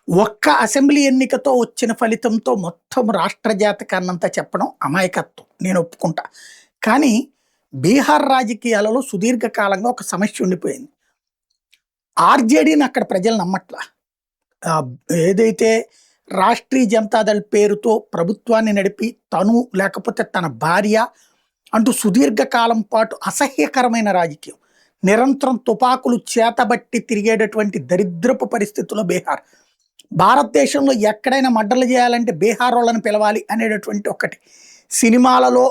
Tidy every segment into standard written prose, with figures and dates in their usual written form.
ఒక్క అసెంబ్లీ ఎన్నికతో వచ్చిన ఫలితంతో మొత్తం రాష్ట్ర జాతకాన్నంతా చెప్పడం అమాయకత్వం. నేను ఒప్పుకుంటా. కానీ బీహార్ రాజకీయాలలో సుదీర్ఘకాలంగా ఒక సమస్య ఉండిపోయింది. ఆర్‌జేడీని అక్కడ ప్రజలు నమ్మట్ల. ఆహ్, ఏదైతే రాష్ట్రీయ జనతాదళ్ పేరుతో ప్రభుత్వాన్ని నడిపి తను లేకపోతే తన భార్య అంటూ సుదీర్ఘకాలం పాటు అసహ్యకరమైన రాజకీయం. నిరంతరం తుపాకులు చేతబట్టి తిరిగేటటువంటి దరిద్రపు పరిస్థితుల్లో బీహార్. భారతదేశంలో ఎక్కడైనా మర్డర్లు చేయాలంటే బీహారోళ్ళని పిలవాలి అనేటటువంటి ఒకటి. సినిమాలలో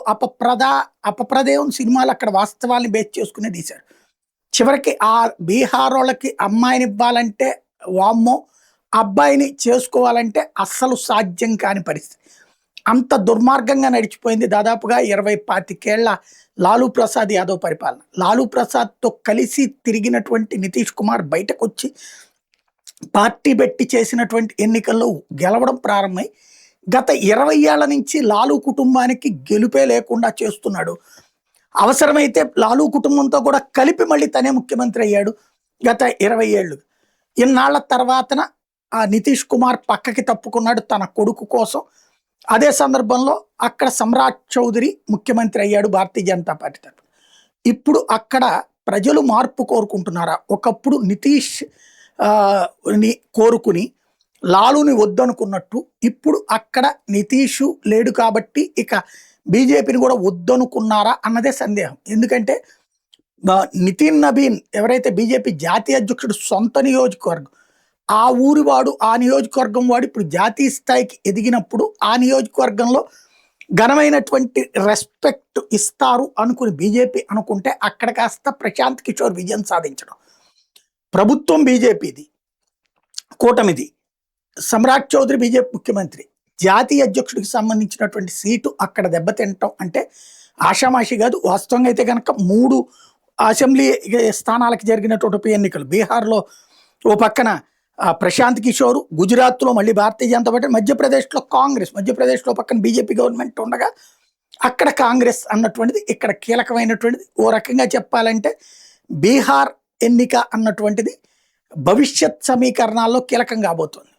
అపప్రదేయం సినిమాలు అక్కడ వాస్తవాల్ని బేస్ చేసుకునే తీశారు. చివరికి ఆ బీహారోళ్ళకి అమ్మాయినివ్వాలంటే వామ్మో! అబ్బాయిని చేసుకోవాలంటే అస్సలు సాధ్యం కాని పరిస్థితి. అంత దుర్మార్గంగా నడిచిపోయింది దాదాపుగా 20, 25 లాలూ ప్రసాద్ యాదవ్ పరిపాలన. లాలూ ప్రసాద్‌తో కలిసి తిరిగినటువంటి నితీష్ కుమార్ బయటకొచ్చి పార్టీ పెట్టి చేసినటువంటి ఎన్నికల్లో గెలవడం ప్రారంభమై గత 20 ఏళ్ల నుంచి లాలూ కుటుంబానికి గెలుపే లేకుండా చేస్తున్నాడు. అవసరమైతే లాలూ కుటుంబంతో కూడా కలిపి మళ్ళీ తనే ముఖ్యమంత్రి అయ్యాడు గత 20 ఏళ్ళు. ఇన్నాళ్ల తర్వాతన ఆ నితీష్ కుమార్ పక్కకి తప్పుకున్నాడు తన కొడుకు కోసం. అదే సందర్భంలో అక్కడ సమ్రాట్ చౌదరి ముఖ్యమంత్రి అయ్యాడు భారతీయ జనతా పార్టీ తరఫున. ఇప్పుడు అక్కడ ప్రజలు మార్పు కోరుకుంటున్నారా? ఒకప్పుడు నితీష్ ని కోరుకుని లాలూని వద్దనుకున్నట్టు ఇప్పుడు అక్కడ నితీషు లేడు కాబట్టి ఇక బీజేపీని కూడా వద్దనుకున్నారా అన్నదే సందేహం. ఎందుకంటే నితిన్ నబీన్ ఎవరైతే బీజేపీ జాతీయ అధ్యక్షుడు సొంత నియోజకవర్గం, ఆ ఊరి వాడు, ఆ నియోజకవర్గం వాడు ఇప్పుడు జాతీయ స్థాయికి ఎదిగినప్పుడు ఆ నియోజకవర్గంలో ఘనమైనటువంటి రెస్పెక్ట్ ఇస్తారు అనుకుని బీజేపీ అనుకుంటే అక్కడ కాస్త ప్రశాంత్ కిషోర్ విజయం సాధించడం. ప్రభుత్వం బీజేపీది, కూటమిది, సమ్రాట్ చౌదరి బీజేపీ ముఖ్యమంత్రి, జాతీయ అధ్యక్షుడికి సంబంధించినటువంటి సీటు అక్కడ దెబ్బతింటం అంటే ఆషామాషి కాదు. వాస్తవంగా అయితే కనుక 3 అసెంబ్లీ స్థానాలకు జరిగినటువంటి ఉప ఎన్నికలు బీహార్లో ఓ పక్కన ప్రశాంత్ కిషోర్, గుజరాత్లో మళ్ళీ భారతీయ జనతా పార్టీ, మధ్యప్రదేశ్లో కాంగ్రెస్, మధ్యప్రదేశ్లో పక్కన బీజేపీ గవర్నమెంట్ ఉండగా అక్కడ కాంగ్రెస్ అన్నటువంటిది ఇక్కడ కీలకమైనటువంటిది. ఓ రకంగా చెప్పాలంటే బీహార్ ఎన్నిక అన్నటువంటిది భవిష్యత్ సమీకరణాల్లో కీలకం కాబోతోంది.